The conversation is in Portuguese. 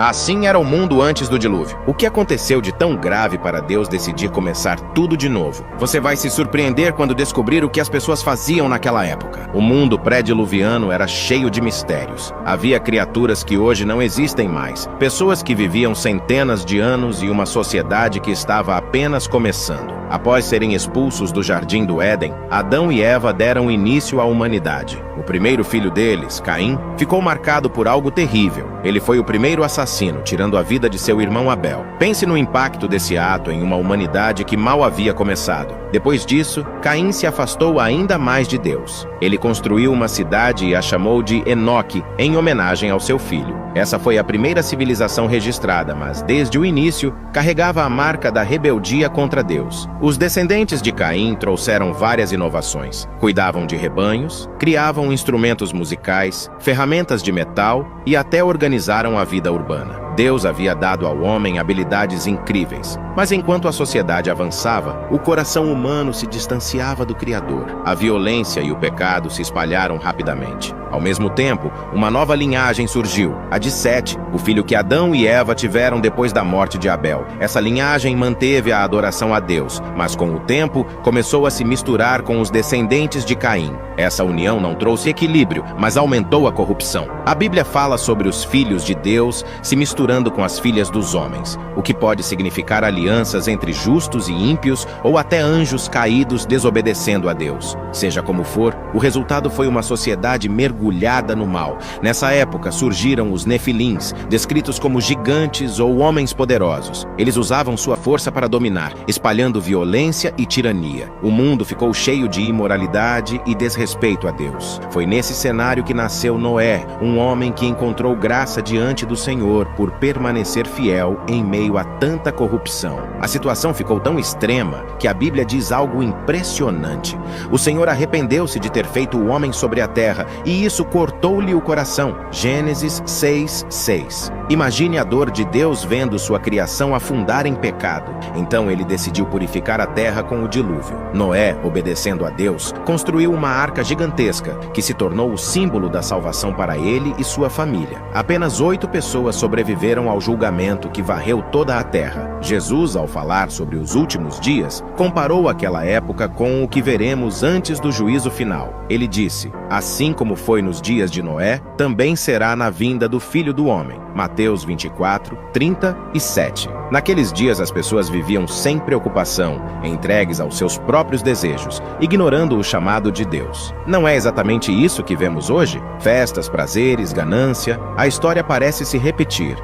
Assim era o mundo antes do dilúvio. O que aconteceu de tão grave para Deus decidir começar tudo de novo? Você vai se surpreender quando descobrir o que as pessoas faziam naquela época. O mundo pré-diluviano era cheio de mistérios. Havia criaturas que hoje não existem mais, pessoas que viviam centenas de anos e uma sociedade que estava apenas começando. Após serem expulsos do Jardim do Éden, Adão e Eva deram início à humanidade. O primeiro filho deles, Caim, ficou marcado por algo terrível. Ele foi o primeiro assassino, tirando a vida de seu irmão Abel. Pense no impacto desse ato em uma humanidade que mal havia começado. Depois disso, Caim se afastou ainda mais de Deus. Ele construiu uma cidade e a chamou de Enoque, em homenagem ao seu filho. Essa foi a primeira civilização registrada, mas desde o início, carregava a marca da rebeldia contra Deus. Os descendentes de Caim trouxeram várias inovações. Cuidavam de rebanhos, criavam instrumentos musicais, ferramentas de metal e até organizaram a vida urbana. Deus havia dado ao homem habilidades incríveis, mas enquanto a sociedade avançava, o coração humano se distanciava do Criador. A violência e o pecado se espalharam rapidamente. Ao mesmo tempo, uma nova linhagem surgiu, a de Sete, o filho que Adão e Eva tiveram depois da morte de Abel. Essa linhagem manteve a adoração a Deus, mas com o tempo começou a se misturar com os descendentes de Caim. Essa união não trouxe equilíbrio, mas aumentou a corrupção. A Bíblia fala sobre os filhos de Deus se misturando com as filhas dos homens, o que pode significar alianças entre justos e ímpios ou até anjos caídos desobedecendo a Deus. Seja como for, o resultado foi uma sociedade mergulhada no mal. Nessa época surgiram os Nefilins, descritos como gigantes ou homens poderosos. Eles usavam sua força para dominar, espalhando violência e tirania. O mundo ficou cheio de imoralidade e desrespeito a Deus. Foi nesse cenário que nasceu Noé, um homem que encontrou graça diante do Senhor por permanecer fiel em meio a tanta corrupção. A situação ficou tão extrema que a Bíblia diz algo impressionante. O Senhor arrependeu-se de ter feito o homem sobre a terra, e isso cortou-lhe o coração. Gênesis 6:6. Imagine a dor de Deus vendo sua criação afundar em pecado. Então ele decidiu purificar a terra com o dilúvio. Noé, obedecendo a Deus, construiu uma arca gigantesca, que se tornou o símbolo da salvação para ele e sua família. Apenas 8 pessoas sobreviveram ao julgamento que varreu toda a terra. Jesus, ao falar sobre os últimos dias, comparou aquela época com o que veremos antes do juízo final. Ele disse: assim como foi nos dias de Noé, também será na vinda do Filho do Homem. Mateus 24:37. Naqueles dias as pessoas viviam sem preocupação, entregues aos seus próprios desejos, ignorando o chamado de Deus. Não é exatamente isso que vemos hoje? Festas, prazeres, ganância. A história parece se repetir.